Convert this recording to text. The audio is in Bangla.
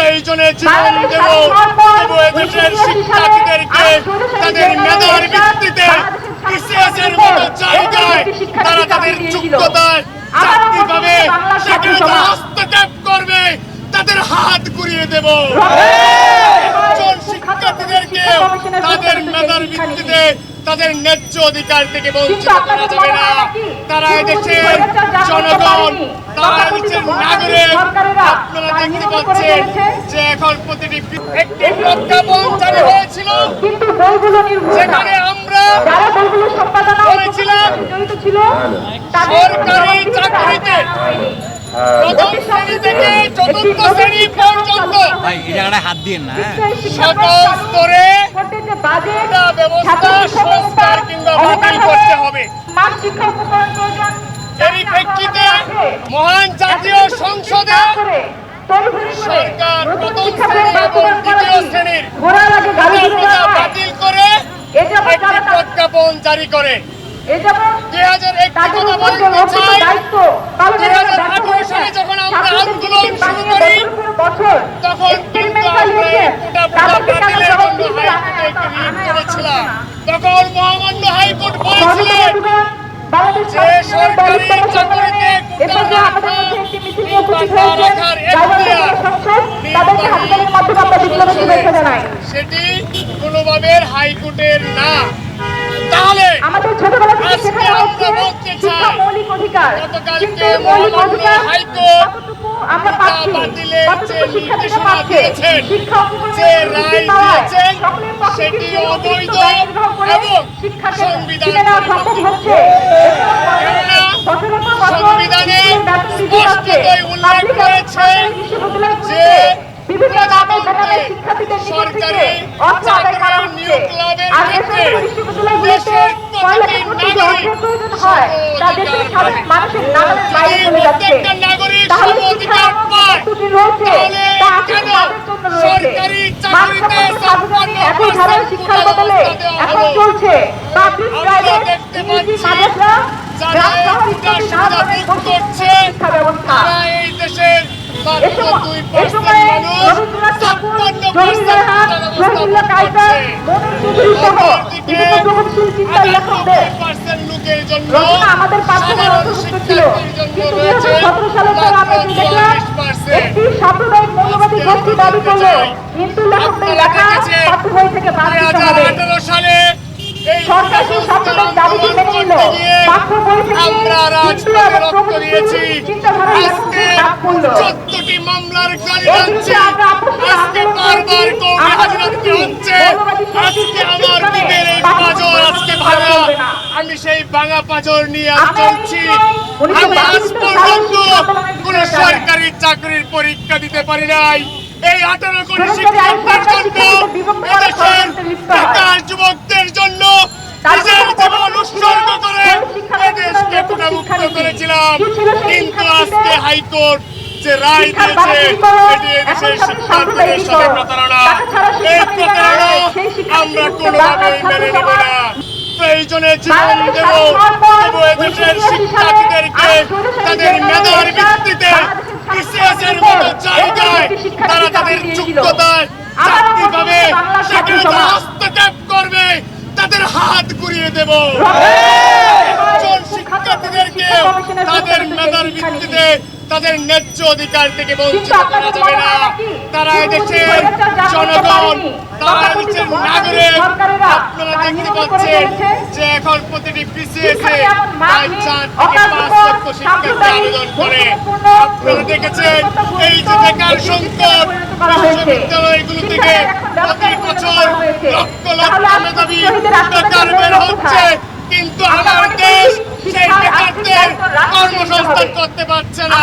প্রয়োজনে জীবন দেব, তবু এদেশের শিক্ষার্থীদেরকে তাদের মেধার ভিত্তিতে বিসিএসের মতো জায়গায় তারা তাদের যোগ্যতায় চাকরি পাবে, সেখানে তারা হস্তক্ষেপ করবে, তাদের হাত ঘুরিয়ে দেব। শিক্ষার্থীদেরকে তাদের মেধার ভিত্তিতে তাদের ন্যায্য অধিকার থেকে বঞ্চিত করা যাবে না। তারা এদেশের জনগণ, তারা এদেশের নাগরিক। আপনারা দেখতে পাচ্ছেন যে এখন প্রতিটি একটি প্রজ্ঞাপন জারি হয়েছিল, যেখানে আমরা বলেছিলাম সরকারি চাকরিতে প্রথম শ্রেণী থেকে চতুর্থ শ্রেণী পর্যন্ত হাত দিয়ে না সকল স্তরে ব্যবস্থা সংস্কার কিংবা বাতিল করতে হবে। এরই প্রেক্ষিতে মহান জাতীয় সংসদে সরকার প্রথম শ্রেণী এবং দ্বিতীয় শ্রেণীর বাতিল করে একটি প্রজ্ঞাপন জারি করে। 2001 বলতে চাই, 2018 সালে যখন আমরা আন্দোলন শুরু করি তখন কিন্তু আমরা কোটা বাতিলের জন্য হাইকোর্টে একটি রিট করেছিলাম। তখন মহামান্য হাইকোর্ট বলেছিলেন যে সরকারি চাকরিতে কোটা রাখার এখতিয়ার সেটি কোনোভাবে হাইকোর্টের না। তাহলে আজকে আমরা বলতে চাই, গতকালকে মহামান্য হাইকোর্ট কোটা বাতিলের যে নির্দেশনা দিয়েছেন, যে রায় দিয়েছেন, সেটি অবৈধ এবং সংবিধান সংবিধানে স্পষ্টতই উল্লেখ করেছে যে সরকারি চাকরির নিয়োগ লাভের ক্ষেত্রে দেশের প্রতিটি নাগরিক প্রত্যেকটা নাগরিক সম অধিকার পায়। তাহলে কেন সরকারি চাকরিতে 56% দেওয়া হলো? আমরা দেখতে পাচ্ছি যারা সুবিধা ভোগ করছে তারা এই দেশের মাত্র 2% মানুষ 56% লোকের জন্য, সাধারণ শিক্ষার্থীর জন্য রয়েছে মাত্র 44%। আপনারা দেখেছেন 2018 সালে এই আমরা রাজপথে রক্ত দিয়েছি, আজকে 14টি মামলার গাড়ি টানছি, আজকে বারবার কৌমি হাজিরা দিতে হচ্ছে। আজকে আমার বুকের এই পাঁজর আজকে ভাঙা, আমি সেই ভাঙা পাঁজর নিয়ে চলছি। আমি আজ পর্যন্ত কোন সরকারি চাকরির পরীক্ষা দিতে পারি নাই। এই 18 কোটি শিক্ষার্থীর জন্য, এদেশের বেকার যুবকদের জন্য নিজের জীবন উৎসর্গ করে এদেশকে কোটামুক্ত করেছিলাম। কিন্তু আজকে হাইকোর্ট যে রায় দিয়েছে, এটি এদেশের শিক্ষার্থীদের সাথে প্রতারণা। এই প্রতারণা আমরা কোনোভাবেই মেনে নেব না। প্রয়োজনে জীবন দেব, তবু এদেশের শিক্ষার্থীদেরকে তাদের মেধার ভিত্তিতে বিসিএসের মতো জায়গায় তারা তাদের যোগ্যতায় চাকরি পাবে, সেখানে তারা হস্তক্ষেপ করবে, তাদের হাত ঘুরিয়ে দেব। শিক্ষার্থীদেরকে তাদের মেধার ভিত্তিতে তাদের ন্যায্য অধিকার থেকে বঞ্চিত করা যাবে না। তারা এদেশের জনগণ, তারা এদেশের নাগরিক। আপনারা দেখতে পাচ্ছেন যে এখন প্রতিটি বিসিএসে 4 থেকে 5 লক্ষ শিক্ষার্থী আবেদন করে। আপনারা দেখেছেন এই যে বেকার সংকট, বিশ্ববিদ্যালয়গুলো থেকে প্রতি বছর লক্ষ লক্ষ মেধাবী বেকার বের হচ্ছে, কিন্তু আমার দেশ সেই বেকারদের কর্মসংস্থান করতে পারছে না।